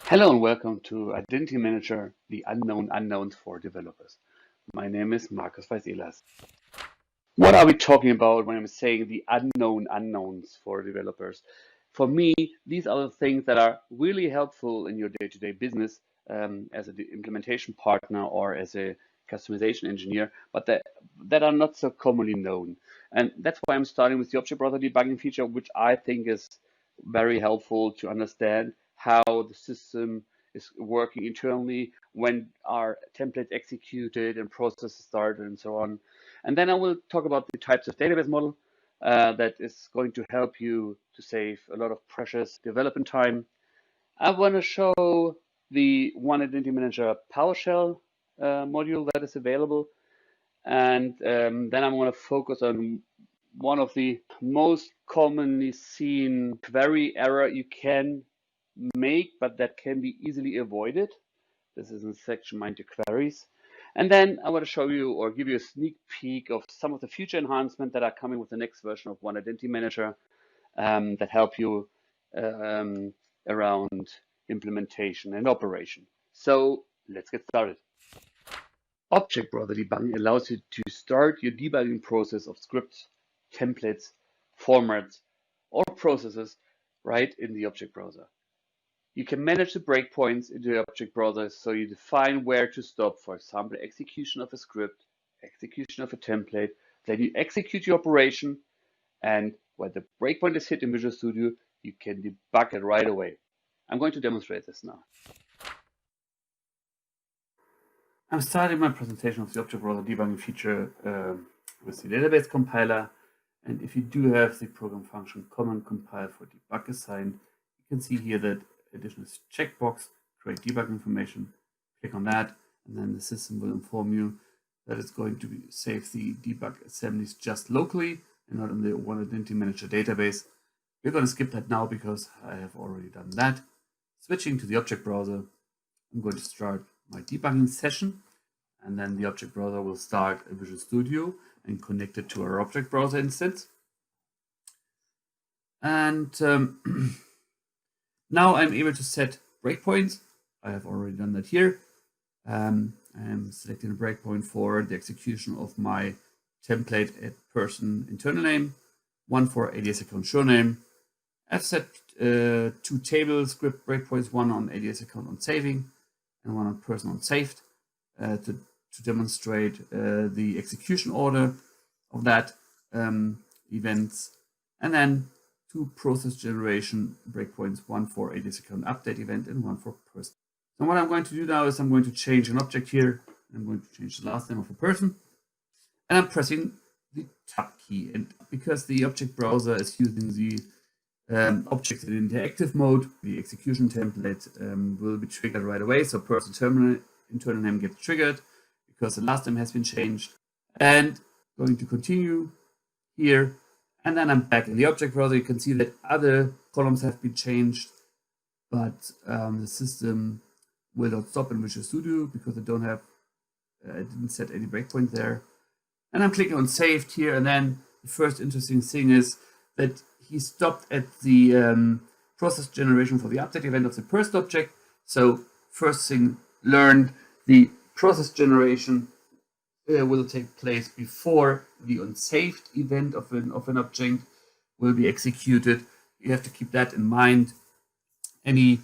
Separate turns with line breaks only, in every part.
Hello and welcome to Identity Manager, the unknown unknowns for developers. My name is Markus Weiselas. What are we talking about when I'm saying the unknown unknowns for developers? For me, these are the things that are really helpful in your day-to-day business as an implementation partner or as a customization engineer, but that are not so commonly known. And that's why I'm starting with the Object Browser debugging feature, which I think is very helpful to understand how the system is working internally, when are templates executed and processes started and so on. And then I will talk about the types of database model that is going to help you to save a lot of precious development time. I want to show the One Identity Manager PowerShell module that is available. And then I'm going to focus on one of the most commonly seen query error you can make, but that can be easily avoided. This is in section Mind Your Queries. And then I want to show you or give you a sneak peek of some of the future enhancements that are coming with the next version of One Identity Manager that help you around implementation and operation. So let's get started. Object Browser debugging allows you to start your debugging process of scripts, templates, formats, or processes right in the Object Browser. You can manage the breakpoints in the Object Browser so you define where to stop, for example, execution of a script, execution of a template, then you execute your operation, and when the breakpoint is hit in Visual Studio, you can debug it right away. I'm going to demonstrate this now. I'm starting my presentation of the Object Browser debugging feature with the database compiler. And if you do have the program function command compile for debug assigned, you can see here that additional checkbox, create debug information. Click on that, and then the system will inform you that it's going to save the debug assemblies just locally and not in the One Identity Manager database. We're going to skip that now because I have already done that. Switching to the Object Browser, I'm going to start my debugging session, and then the Object Browser will start a Visual Studio and connect it to our Object Browser instance. And now I'm able to set breakpoints. I have already done that here. I'm selecting a breakpoint for the execution of my template at person internal name, one for ADS account show name. I've set two table script breakpoints, one on ADS account on saving and one on person on saved to demonstrate the execution order of that events, and then two process generation breakpoints, one for ADS account update event and one for person. So what I'm going to do now is I'm going to change an object here. I'm going to change the last name of a person, and I'm pressing the tab key. And because the Object Browser is using the object in interactive mode, the execution template will be triggered right away. So person internal name gets triggered because the last name has been changed. And going to continue here. And then I'm back in the Object Browser. You can see that other columns have been changed, but the system will not stop in Visual Studio because I didn't set any breakpoint there. And I'm clicking on saved here. And then the first interesting thing is that he stopped at the process generation for the update event of the first object. So first thing learned, the process generation will take place before the unsaved event of an object will be executed. You have to keep that in mind. Any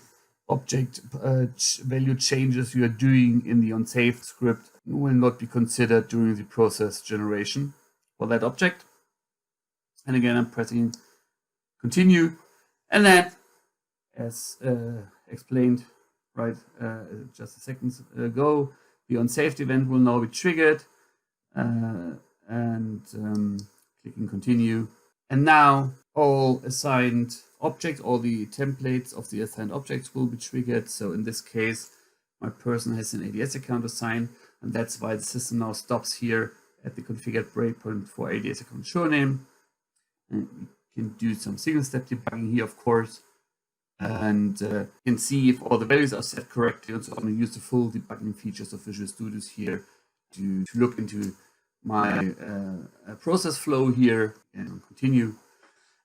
object value changes you are doing in the unsaved script will not be considered during the process generation for that object. And again, I'm pressing continue. And then, as explained right just a second ago, the unsaved event will now be triggered. Clicking continue. And now all assigned objects, all the templates of the assigned objects will be triggered. So in this case, my person has an ADS account assigned, and that's why the system now stops here at the configured breakpoint for ADS account show name. And you can do some single step debugging here, of course, and you can see if all the values are set correctly. And so I'm going to use the full debugging features of Visual Studios here to look into my process flow here and continue.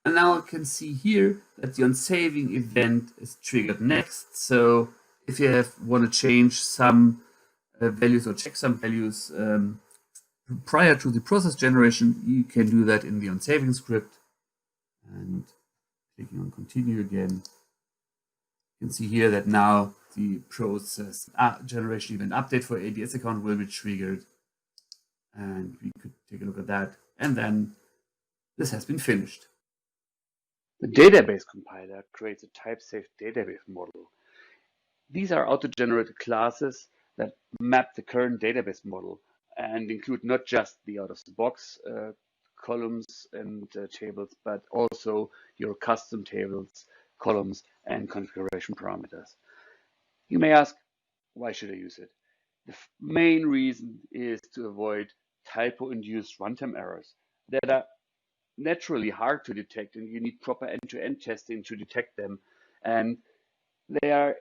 And now I can see here that the unsaving event is triggered next. So If you want to change some values or check some values prior to the process generation, you can do that in the onSaving script. And clicking on continue again, you can see here that now the process generation event update for ADS account will be triggered. And we could take a look at that. And then this has been finished.
The database compiler creates a type-safe database model. These are auto-generated classes that map the current database model and include not just the out-of-the-box columns and tables, but also your custom tables, columns, and configuration parameters. You may ask, why should I use it? The main reason is to avoid typo-induced runtime errors that are naturally hard to detect, and you need proper end-to-end testing to detect them. And they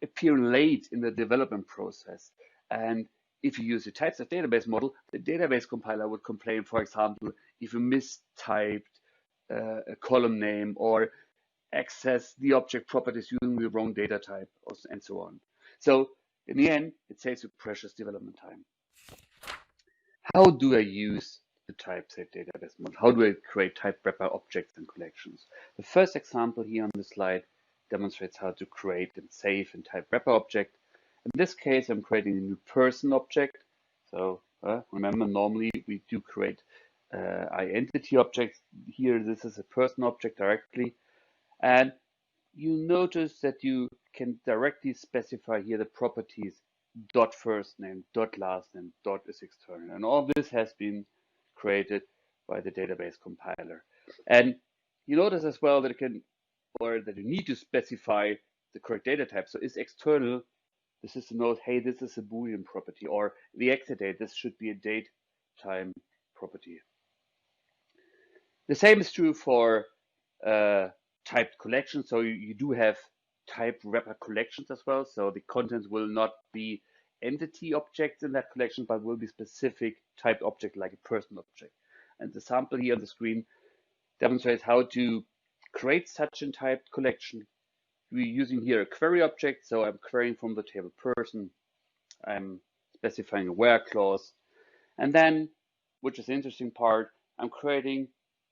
appear late in the development process. And if you use a type-safe database model, the database compiler would complain, for example, if you mistyped a column name or access the object properties using the wrong data type, and so on. So in the end, it saves you precious development time. How do I use the type-safe database model? How do I create type wrapper objects and collections? The first example here on the slide demonstrates how to create and save a type wrapper object. In this case, I'm creating a new person object. So remember, normally we do create identity objects. Here, this is a person object directly. And you notice that you can directly specify here the properties dot first name, dot last name, dot is external. And all this has been created by the database compiler. And you notice as well that that you need to specify the correct data type. So is external, this is to note, hey, this is a Boolean property, or the exit date, this should be a date time property. The same is true for typed collections. So you do have type wrapper collections as well. So the contents will not be entity objects in that collection, but will be specific typed object like a person object. And the sample here on the screen demonstrates how to create such a typed collection. We're using here a query object. So I'm querying from the table person. I'm specifying a where clause. And then, which is the interesting part, I'm creating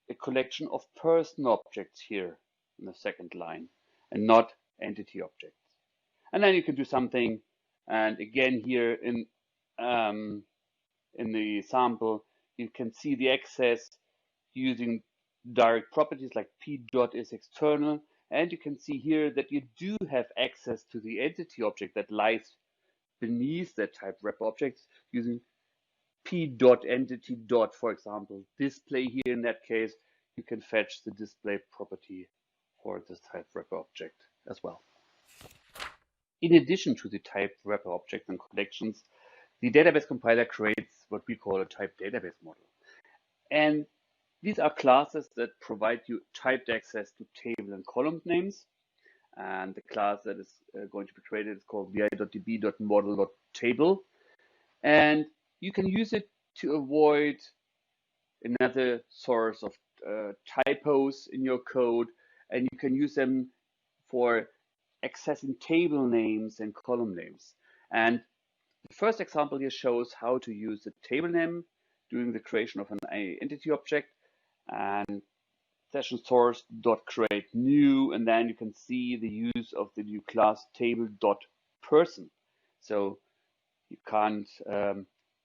a collection of person objects here in the second line and not entity objects. And then you can do something. And again, here in the sample, you can see the access using direct properties like p dot is external. And you can see here that you do have access to the entity object that lies beneath that type wrapper objects using p dot entity dot, for example, display here. In that case, you can fetch the display property for this type wrapper object as well. In addition to the type wrapper objects and collections, the database compiler creates what we call a type database model. And these are classes that provide you typed access to table and column names. And the class that is going to be created is called vi.db.model.table. And you can use it to avoid another source of typos in your code, and you can use them for accessing table names and column names. And the first example here shows how to use the table name during the creation of an entity object, and session source dot create new, and then you can see the use of the new class table dot person. So you can't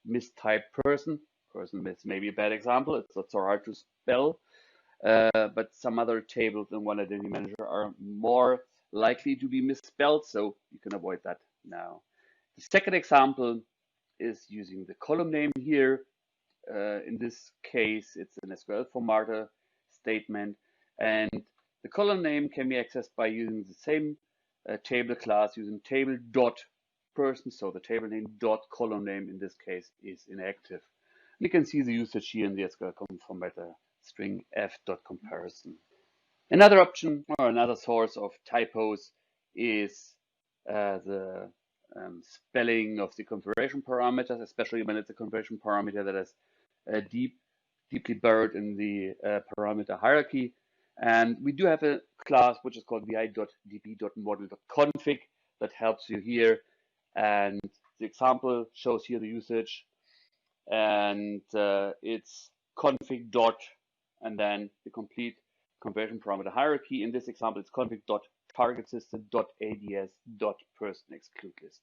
mistype person. Person is maybe a bad example. It's not so hard to spell, but some other tables in One Identity Manager are more likely to be misspelled, so you can avoid that now. The second example is using the column name here. In this case, it's an SQL formatter statement, and the column name can be accessed by using the same table class using table dot person. So the table name dot column name in this case is inactive. You can see the usage here in the SQL formatter string f dot comparison. Another option or another source of typos is the spelling of the configuration parameters, especially when it's a configuration parameter that is deeply buried in the parameter hierarchy. And we do have a class which is called vi.db.model.config that helps you here. And the example shows here the usage, and it's config dot and then the complete conversion parameter hierarchy. In this example, it's config dot target system dot ads dot person exclude list.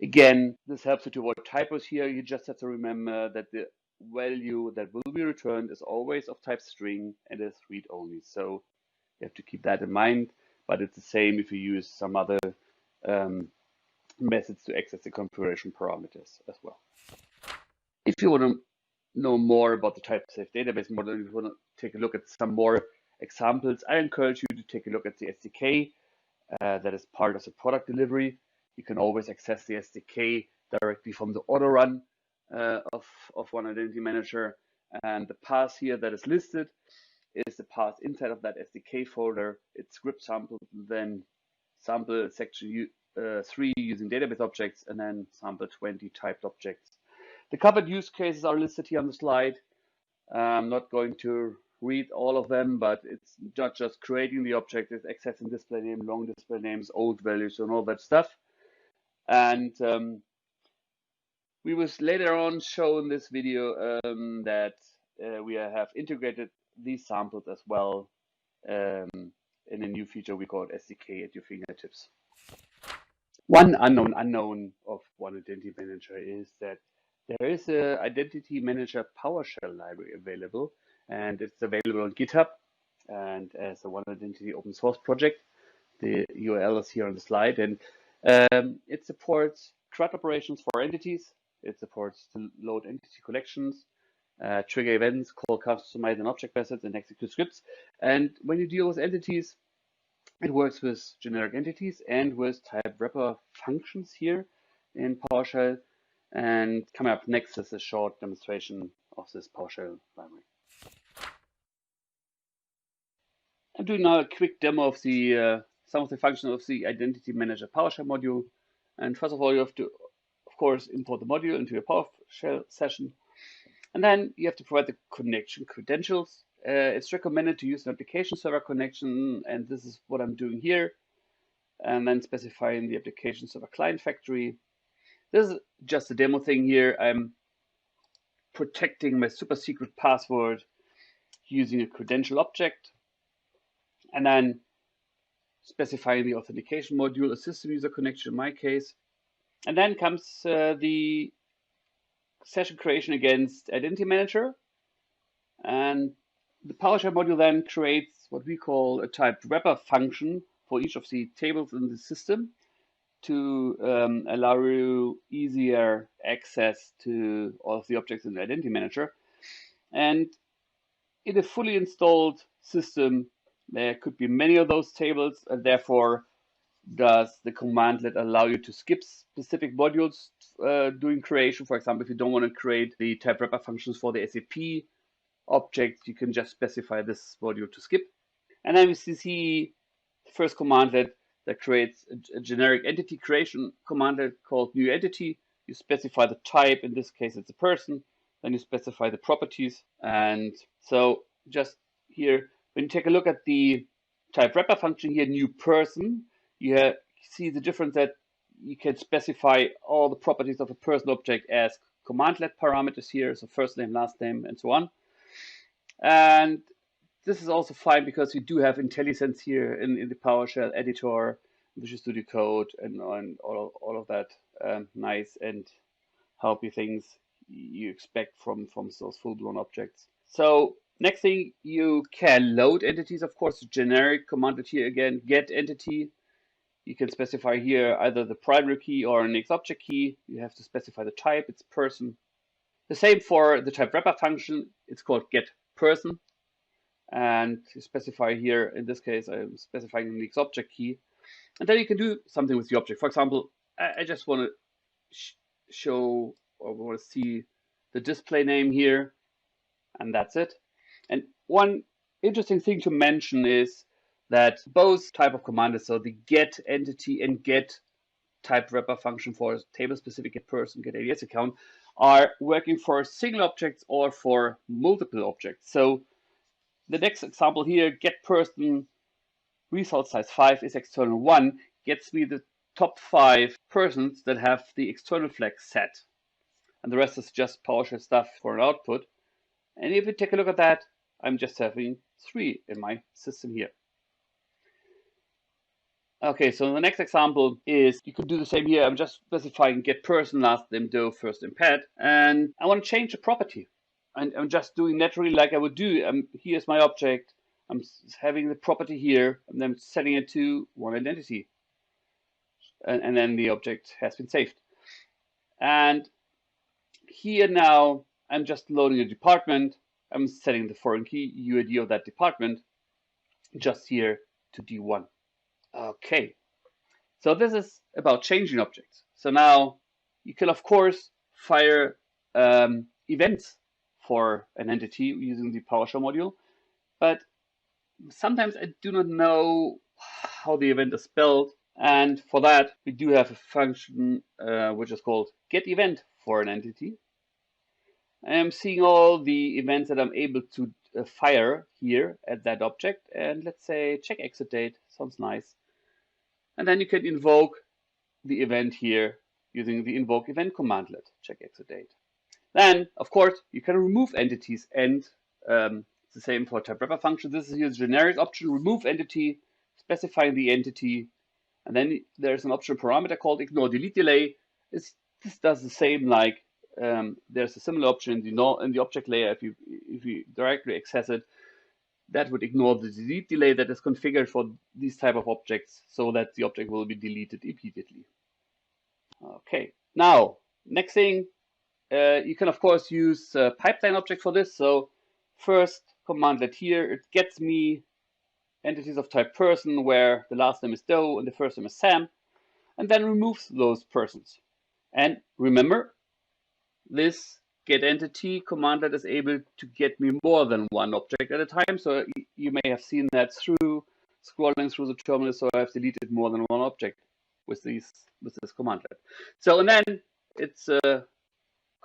Again, this helps you to avoid typos here. You just have to remember that the value that will be returned is always of type string and is read only. So you have to keep that in mind, but it's the same if you use some other methods to access the configuration parameters as well. If you want to know more about the type-safe database model, if you want to take a look at some more examples, I encourage you to take a look at the SDK that is part of the product delivery. You can always access the SDK directly from the auto run of One Identity Manager. And the path here that is listed is the path inside of that SDK folder. It's script sample, then sample section 3 using database objects, and then sample 20 typed objects. The covered use cases are listed here on the slide. I'm not going to read all of them, but it's not just creating the object, it's accessing display name, long display names, old values, and all that stuff. And we will later on show in this video that we have integrated these samples as well in a new feature we call SDK at your fingertips. One unknown of One Identity Manager is that there is an Identity Manager PowerShell library available, and it's available on GitHub and as a One Identity open source project. The URL is here on the slide, and it supports CRUD operations for entities. It supports to load entity collections, trigger events, call customize and object methods, and execute scripts. And when you deal with entities, it works with generic entities and with type wrapper functions here in PowerShell. And coming up next is a short demonstration of this PowerShell library. I'm doing now a quick demo of the some of the functions of the Identity Manager PowerShell module. And first of all, you have to, of course, import the module into your PowerShell session. And then you have to provide the connection credentials. It's recommended to use an application server connection, and this is what I'm doing here. And then specifying the application server client factory. This is just a demo thing here. I'm protecting my super secret password using a credential object, and then specifying the authentication module, a system user connection in my case. And then comes the session creation against Identity Manager. And the PowerShell module then creates what we call a typed wrapper function for each of the tables in the system to allow you easier access to all of the objects in the Identity Manager. And in a fully installed system, there could be many of those tables, and therefore does the commandlet allow you to skip specific modules during creation. For example, if you don't want to create the type wrapper functions for the SAP object, you can just specify this module to skip. And then we see the first commandlet that creates a generic entity creation commandlet called new entity. You specify the type, in this case it's a person, then you specify the properties. And so just here, when you take a look at the type wrapper function here, new person, you see the difference that you can specify all the properties of a person object as commandlet parameters here, so first name, last name, and so on. And this is also fine because you do have IntelliSense here in the PowerShell editor, Visual Studio Code, and all of that nice and helpy things you expect from those full-blown objects. So next thing, you can load entities, of course, generic commandlet here again, get entity. You can specify here either the primary key or an XObject key. You have to specify the type, it's person. The same for the type wrapper function, it's called get person. And you specify here, in this case, I'm specifying an XObject key. And then you can do something with the object. For example, I just want to show or want to see the display name here, and that's it. And one interesting thing to mention is that both type of commandlets, so the get entity and get type wrapper function for table specific get person, get ADS account, are working for single objects or for multiple objects. So the next example here, get person result size 5 is external 1, gets me the top 5 persons that have the external flag set. And the rest is just PowerShell stuff for an output. And if you take a look at that, I'm just having 3 in my system here. Okay, so the next example is you could do the same here. I'm just specifying get person, last name, doe, first name, pet, and I want to change the property. And I'm just doing naturally like I would do. Here's my object. I'm having the property here, and then setting it to one identity. And then the object has been saved. And here now, I'm just loading a department. I'm setting the foreign key UID of that department just here to D1. Okay, so this is about changing objects. So now you can, of course, fire events for an entity using the PowerShell module, but sometimes I do not know how the event is spelled. And for that, we do have a function which is called getEvent for an entity. I'm seeing all the events that I'm able to fire here at that object. And let's say check exit date. Sounds nice. And then you can invoke the event here using the invoke event commandlet, check exit date. Then, of course, you can remove entities, and it's the same for type wrapper function. This is here the generic option, remove entity, specifying the entity. And then there's an optional parameter called ignore delete delay. This does the same like there's a similar option in the object layer. If you directly access it, that would ignore the delete delay that is configured for these type of objects so that the object will be deleted immediately. Okay, now, next thing, you can of course use a pipeline object for this. So first commandlet here, it gets me entities of type person where the last name is Doe and the first name is Sam, and then removes those persons. And remember, this getEntity commandlet is able to get me more than one object at a time. So you may have seen that through scrolling through the terminal. So I've deleted more than one object with this commandlet. So and then it's a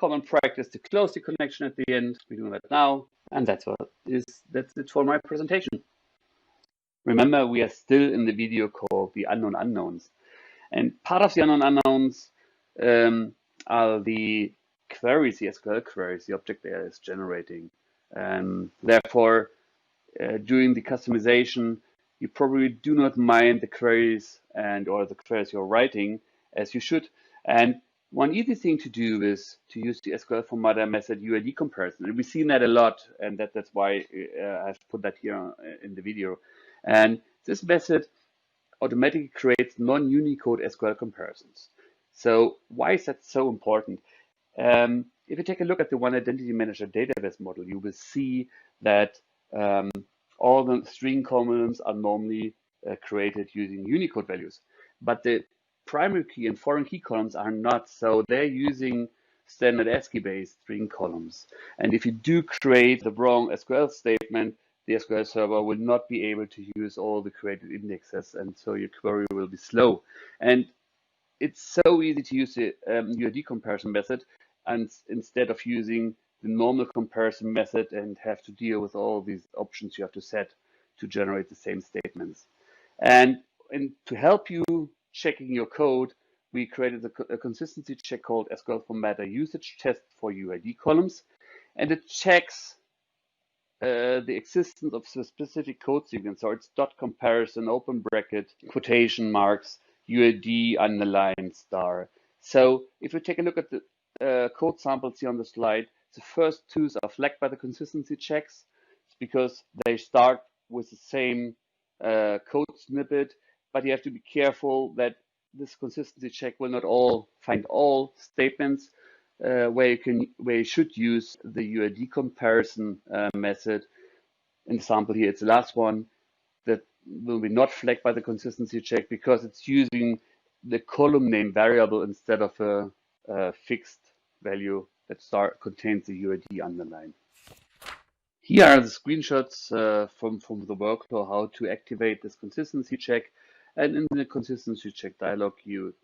common practice to close the connection at the end. We're doing that now, and that's it for my presentation. Remember, we are still in the video called the unknown unknowns, and part of the unknown unknowns are the queries, the SQL queries, the object layer is generating. Therefore, during the customization, you probably do not mind the queries or the queries you're writing as you should. And one easy thing to do is to use the SQL formatter method UID comparison. And we've seen that a lot, and that's why I've put that here in the video. And this method automatically creates non-Unicode SQL comparisons. So why is that so important? If you take a look at the One Identity Manager database model, you will see that all the string columns are normally created using Unicode values, but the primary key and foreign key columns are not. So they're using standard ASCII-based string columns. And if you do create the wrong SQL statement, the SQL server will not be able to use all the created indexes, and so your query will be slow. And it's so easy to use the UID comparison method, and instead of using the normal comparison method and have to deal with all these options you have to set to generate the same statements. And to help you checking your code, we created a consistency check called SQL formatter usage test for UID columns, and it checks the existence of the specific code sequence. So it's dot comparison, open bracket, quotation marks, UID underline star. So if you take a look at the code samples here on the slide, the first two are flagged by the consistency checks. It's because they start with the same code snippet, but you have to be careful that this consistency check will not find all statements where you should use the UID comparison method. In the sample here, it's the last one that will be not flagged by the consistency check because it's using the column name variable instead of a fixed value that contains the UID underline. Here are the screenshots from the workflow how to activate this consistency check. And in the consistency check dialog, you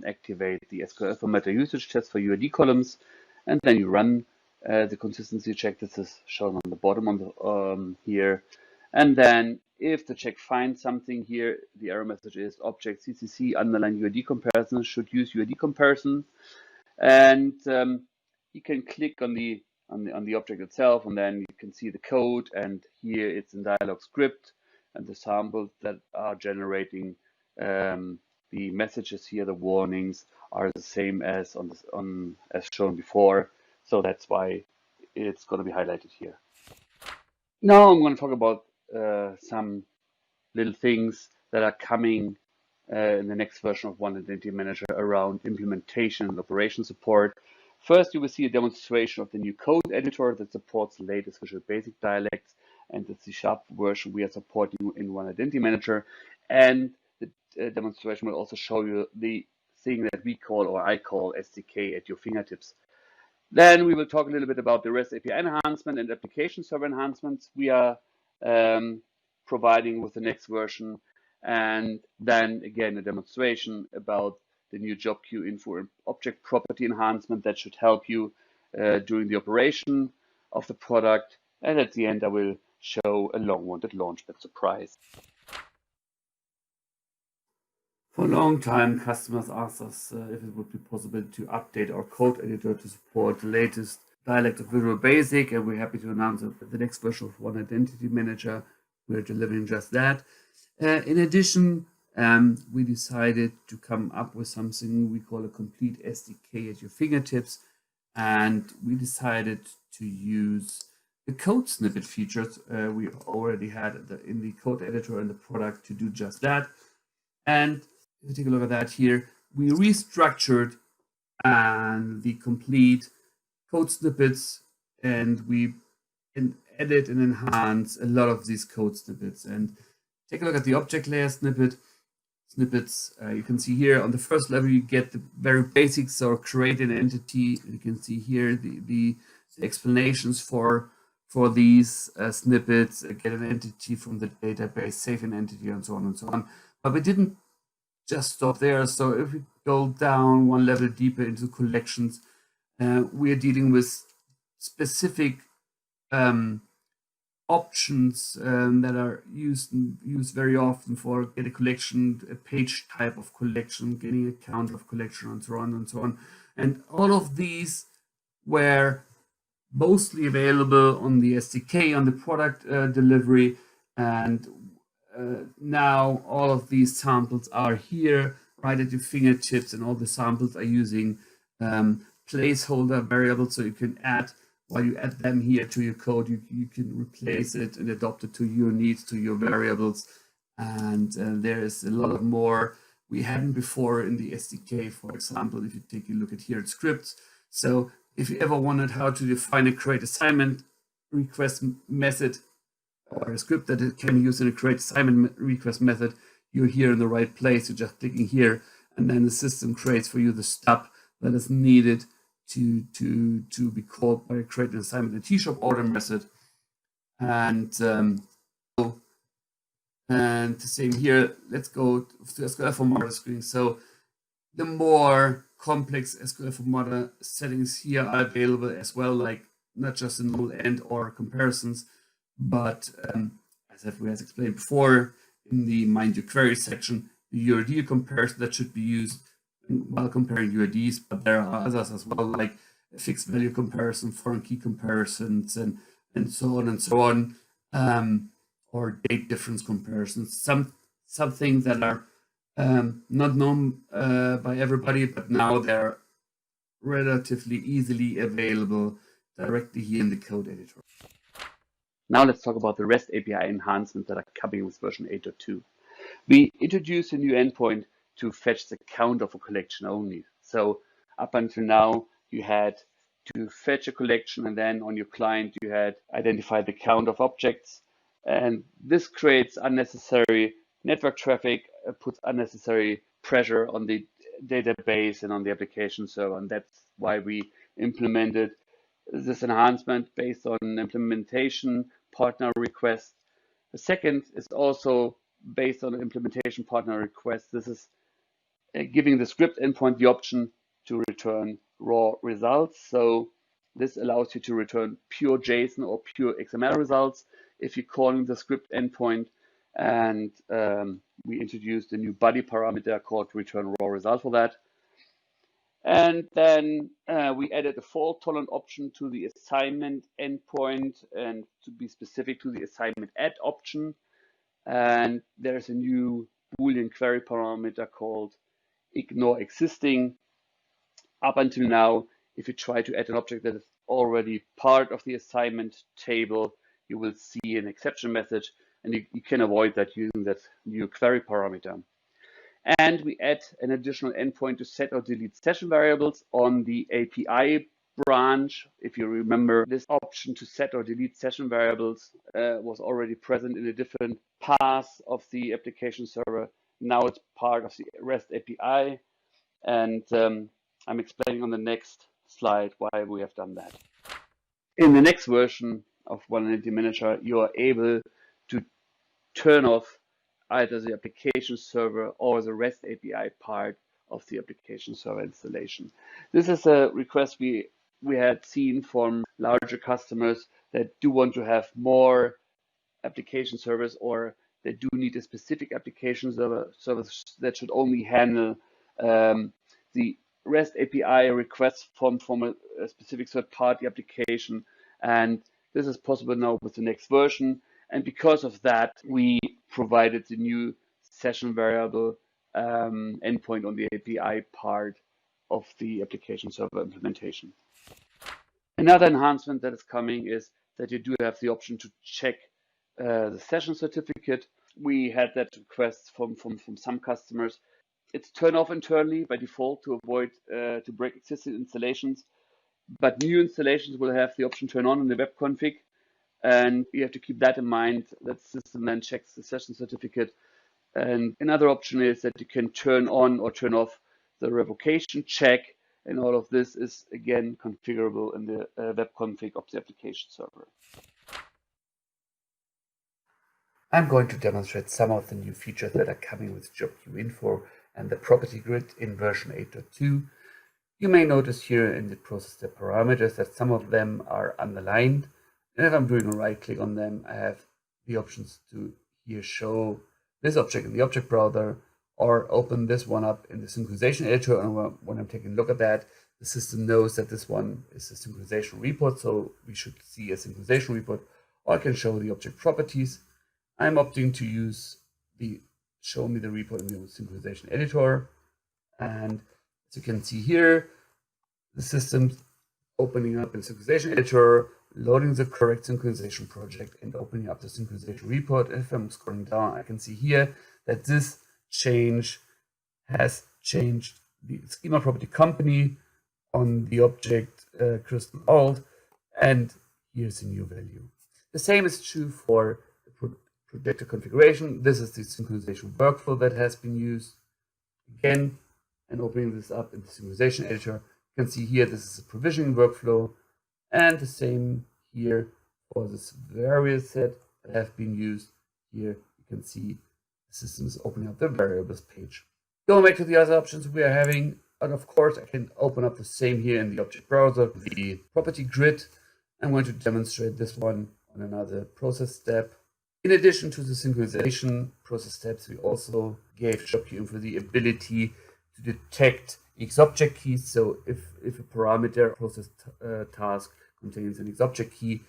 activate the SQL formatter usage test for UID columns, and then you run the consistency check. This is shown on the bottom on the here, and then If the check finds something here, the error message is object CCC underline UID comparison should use UID comparison, and you can click on the object itself, and then you can see the code. And here it's in Dialog script, and the samples that are generating the messages here, the warnings, are the same as as shown before. So that's why it's going to be highlighted here. Now I'm going to talk about some little things that are coming in the next version of One Identity Manager around implementation and operation support. First, you will see a demonstration of the new code editor that supports the latest Visual Basic dialects and the C# version we are supporting in One Identity Manager. And the demonstration will also show you the thing that we call, or I call, SDK at your fingertips. Then we will talk a little bit about the REST API enhancement and application server enhancements we are providing with the next version. And then again, a demonstration about the new job queue info and object property enhancement that should help you during the operation of the product. And at the end, I will show a long-wanted Launchpad surprise.
For a long time, customers asked us if it would be possible to update our code editor to support the latest dialect of Visual Basic, and we're happy to announce that the next version of One Identity Manager, we're delivering just that. In addition, we decided to come up with something we call a complete SDK at your fingertips, and we decided to use the code snippet features we already had in the code editor and the product to do just that. And if you take a look at that here, we restructured the complete code snippets, and we can edit and enhance a lot of these code snippets. And take a look at the object layer snippets. You can see here on the first level, you get the very basics, or create an entity. You can see here the explanations for these snippets, get an entity from the database, save an entity, and so on and so on. But we didn't just stop there. So if we go down one level deeper into collections, we are dealing with specific options that are used very often for get a collection, a page type of collection, getting a count of collection, and so on and so on. And all of these were mostly available on the SDK, on the product delivery, and now all of these samples are here right at your fingertips, and all the samples are using placeholder variables, so you can add, while you add them here to your code, you can replace it and adopt it to your needs, to your variables. And there is a lot of more we hadn't before in the SDK. For example, if you take a look at here at scripts, so if you ever wondered how to define a create assignment request method, or a script that it can use in a create assignment request method, you're here in the right place. You're just clicking here, and then the system creates for you the stub that is needed to be called by a create an assignment, a tshop order method. And the same here. Let's go to SQL Formatter screen. So the more complex SQL Formatter settings here are available as well, like not just in null and or comparisons, but as we have explained before in the Mind Your Query section, the UID comparison that should be used while comparing UIDs, but there are others as well, like a fixed value comparison, foreign key comparisons, and so on and so on, or date difference comparisons. Some things that are not known by everybody, but now they're relatively easily available directly here in the code editor.
Now let's talk about the REST API enhancements that are coming with version 8.2. We introduced a new endpoint to fetch the count of a collection only. So up until now, you had to fetch a collection, and then on your client, you had identified the count of objects. And this creates unnecessary network traffic, puts unnecessary pressure on the database and on the application server. And that's why we implemented this enhancement based on implementation partner request. The second is also based on implementation partner request. This is giving the script endpoint the option to return raw results. So this allows you to return pure JSON or pure XML results if you're calling the script endpoint. And we introduced a new body parameter called return raw result for that. And then we added a fault tolerant option to the assignment endpoint, and to be specific, to the assignment add option. And there's a new Boolean query parameter called ignore existing. Up until now, if you try to add an object that is already part of the assignment table, you will see an exception message, and you can avoid that using that new query parameter. And we add an additional endpoint to set or delete session variables on the API branch. If you remember, this option to set or delete session variables was already present in a different path of the application server. Now it's part of the REST API. And I'm explaining on the next slide why we have done that. In the next version of Vulnerability Manager, you are able to turn off either the application server or the REST API part of the application server installation. This is a request we had seen from larger customers that do want to have more application servers, or they do need a specific application service that should only handle the REST API requests from a specific third-party application. And this is possible now with the next version. And because of that, we provided the new session variable endpoint on the API part of the application server implementation. Another enhancement that is coming is that you do have the option to check the session certificate. We had that request from some customers. It's turned off internally by default to avoid to break existing installations, but new installations will have the option turn on in the web config. And you have to keep that in mind, that the system then checks the session certificate. And another option is that you can turn on or turn off the revocation check. And all of this is, again, configurable in the web config of the application server.
I'm going to demonstrate some of the new features that are coming with JobQ Info and the property grid in version 8.2. You may notice here in the process step parameters that some of them are underlined. And if I'm doing a right click on them, I have the options to here show this object in the object browser, or open this one up in the synchronization editor. And when I'm taking a look at that, the system knows that this one is a synchronization report, so we should see a synchronization report. Or I can show the object properties. I'm opting to use the show me the report in the synchronization editor. And as you can see here, the system's opening up in the synchronization editor, loading the correct synchronization project, and opening up the synchronization report. If I'm scrolling down, I can see here that this change has changed the schema property company on the object Crystal Alt, and here's a new value. The same is true for the projector configuration. This is the synchronization workflow that has been used. Again, and opening this up in the synchronization editor, you can see here this is a provisioning workflow, and the same here for this variable set that have been used. Here you can see the system is opening up the variables page. Going back to the other options we are having, and of course I can open up the same here in the object browser, the property grid. I'm going to demonstrate this one on another process step. In addition to the synchronization process steps, we also gave JobQ Info the ability to detect XObject keys. So if a parameter process task contains an XObject key,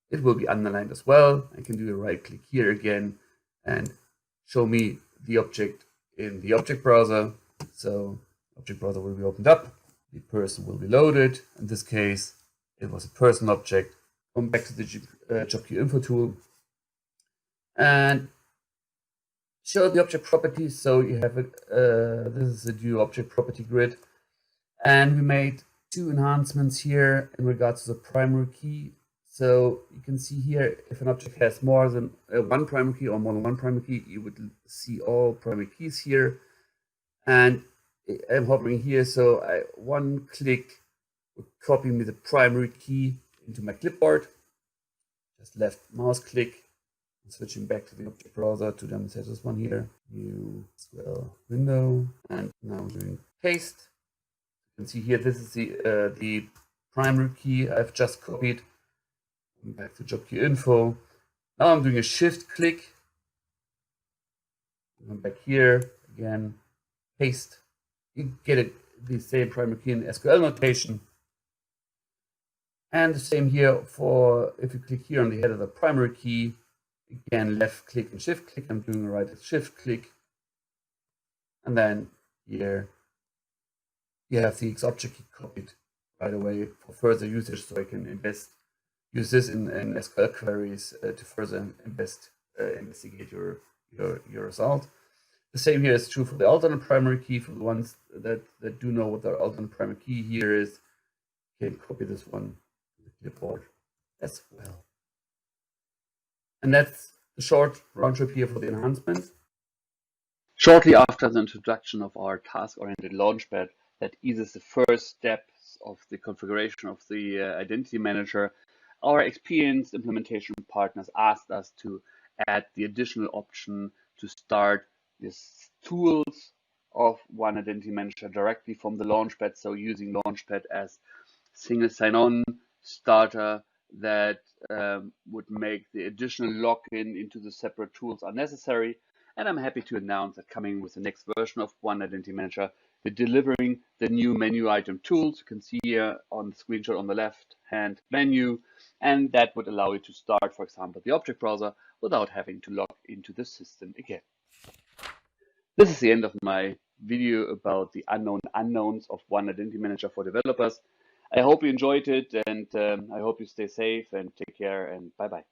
it will be underlined as well. I can do a right click here again and show me the object in the object browser. So object browser will be opened up, the person will be loaded. In this case, it was a person object. Come back to the JobQ Info tool and show the object properties. So you have it. This is the new object property grid, and we made two enhancements here in regards to the primary key. So you can see here, if an object has more than one primary key or more than one primary key, you would see all primary keys here. And I'm hovering here, so one click would copy me the primary key into my clipboard. Just left mouse click. Switching back to the object browser to demonstrate this one here. New SQL window, and now I'm doing paste. You can see here this is the primary key I've just copied. Back to JobQ Info. Now I'm doing a shift click Come back here again, paste. You get it the same primary key in SQL notation. And the same here for if you click here on the head of the primary key, again left click and shift click. I'm doing right at shift click. And then here you have the XObject key copied right away for further usage, so I can use this in SQL queries to further investigate your result. The same here is true for the alternate primary key. For the ones that do know what the alternate primary key here is, you can copy this one to the clipboard as well. And that's the short round trip here for the enhancements.
Shortly after the introduction of our task-oriented Launchpad that eases the first steps of the configuration of the Identity Manager, our experienced implementation partners asked us to add the additional option to start these tools of One Identity Manager directly from the Launchpad, so using Launchpad as single sign-on starter that would make the additional login into the separate tools unnecessary. And I'm happy to announce that coming with the next version of One Identity Manager, we're delivering the new menu item tools. You can see here on the screenshot on the left-hand menu, and that would allow you to start, for example, the object browser without having to log into the system again. This is the end of my video about the unknown unknowns of One Identity Manager for developers. I hope you enjoyed it, and I hope you stay safe and take care, and bye-bye.